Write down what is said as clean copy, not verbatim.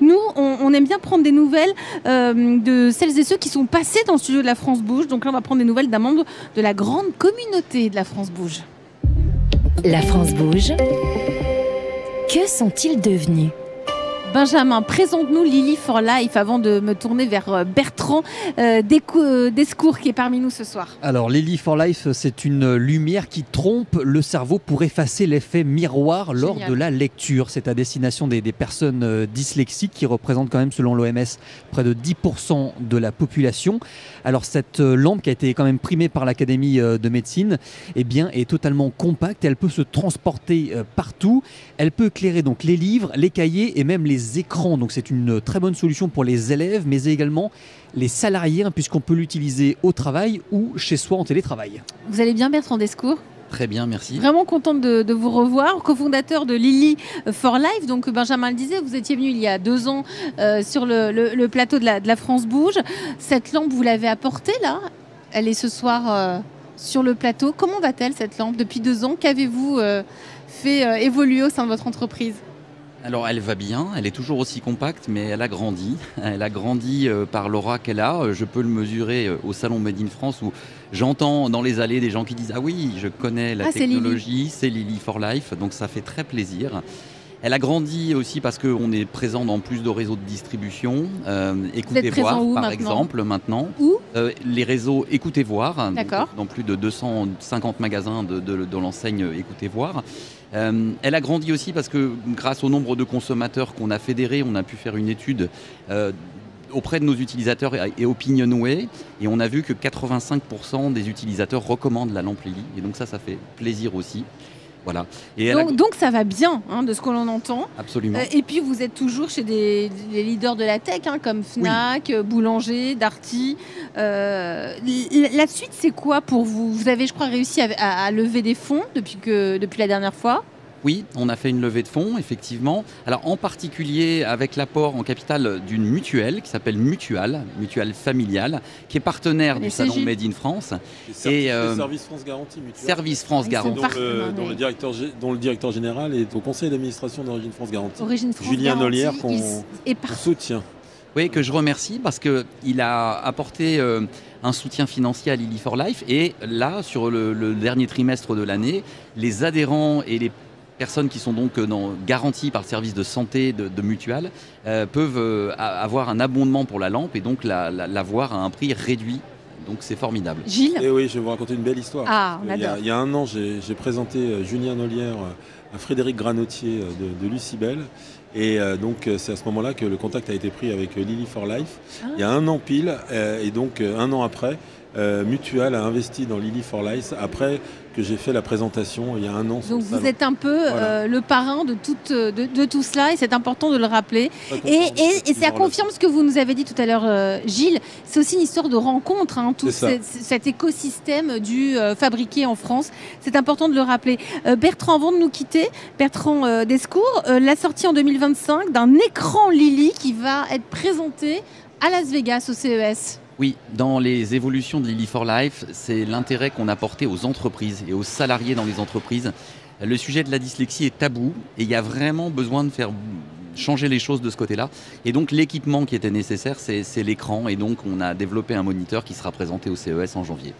Nous, on aime bien prendre des nouvelles de celles et ceux qui sont passés dans le studio de la France Bouge. Donc là, on va prendre des nouvelles d'un membre de la grande communauté de la France Bouge. La France Bouge. Que sont-ils devenus ? Benjamin, présente-nous Lily for Life avant de me tourner vers Bertrand Descours qui est parmi nous ce soir. Alors Lily for Life, c'est une lumière qui trompe le cerveau pour effacer l'effet miroir lors de la lecture. C'est à destination des personnes dyslexiques qui représentent quand même, selon l'OMS, près de 10% de la population. Alors cette lampe qui a été quand même primée par l'Académie de médecine, eh bien, est totalement compacte. Elle peut se transporter partout. Elle peut éclairer donc les livres, les cahiers et même les écrans. Donc c'est une très bonne solution pour les élèves, mais également les salariés, puisqu'on peut l'utiliser au travail ou chez soi en télétravail. Vous allez bien, Bertrand Descours ? Très bien, merci. Vraiment contente de vous revoir, cofondateur de Lily for Life. Donc Benjamin le disait, vous étiez venu il y a 2 ans sur le plateau de la France Bouge. Cette lampe, vous l'avez apportée là. Elle est ce soir sur le plateau. Comment va-t-elle cette lampe depuis 2 ans? Qu'avez-vous fait évoluer au sein de votre entreprise? Alors elle va bien, elle est toujours aussi compacte, mais elle a grandi. Elle a grandi par l'aura qu'elle a. Je peux le mesurer au salon Made in France où j'entends dans les allées des gens qui disent « Ah oui, je connais la technologie, c'est Lily for Life », donc ça fait très plaisir. Elle a grandi aussi parce qu'on est présent dans plus de réseaux de distribution. Écoutez Voir, par exemple, maintenant. Où les réseaux Écoutez Voir, dans plus de 250 magasins de l'enseigne Écoutez Voir. Elle a grandi aussi parce que grâce au nombre de consommateurs qu'on a fédérés, on a pu faire une étude auprès de nos utilisateurs et Opinionway, et on a vu que 85% des utilisateurs recommandent la lampe Lily, et donc ça fait plaisir aussi. Voilà. Et donc ça va bien, de ce que l'on entend. Absolument. Et puis vous êtes toujours chez les leaders de la tech, comme Fnac, oui. Boulanger, Darty. La suite, c'est quoi pour vous? Vous avez, je crois, réussi à lever des fonds depuis la dernière fois. Oui, on a fait une levée de fonds, effectivement. Alors, en particulier avec l'apport en capital d'une mutuelle qui s'appelle Mutual familiale, qui est partenaire du salon Made in France. Service France Garantie Mutual. Service France Garantie. Dont le directeur général est au conseil d'administration d'Origine France Garantie. Julien Nolière, qu'on soutient. Oui, que je remercie parce qu'il a apporté un soutien financier à Lily for Life. Et là, sur le dernier trimestre de l'année, les adhérents et les personnes qui sont donc garanties par le service de santé de Mutual peuvent avoir un abondement pour la lampe et donc l'avoir à un prix réduit. Donc c'est formidable. Gilles ? Et oui, je vais vous raconter une belle histoire. Ah, on adore. Il y a 1 an, j'ai présenté Julien Nolière à Frédéric Granotier de Lucibel. Et donc c'est à ce moment-là que le contact a été pris avec Lily for Life. Il y a 1 an pile, et donc 1 an après, Mutual a investi dans Lily for Life après que j'ai fait la présentation il y a 1 an. Donc vous êtes un peu le parrain de tout cela, et c'est important de le rappeler. Et ça confirme ce que vous nous avez dit tout à l'heure, Gilles. C'est aussi une histoire de rencontre, tout cet écosystème du fabriqué en France. C'est important de le rappeler. Bertrand, avant de nous quitter, Bertrand Descours, la sortie en 2025 d'un écran Lily qui va être présenté à Las Vegas au CES. Oui, dans les évolutions de Lily for Life, c'est l'intérêt qu'on a porté aux entreprises et aux salariés dans les entreprises. Le sujet de la dyslexie est tabou et il y a vraiment besoin de faire changer les choses de ce côté-là. Et donc l'équipement qui était nécessaire, c'est l'écran. Et donc on a développé un moniteur qui sera présenté au CES en janvier.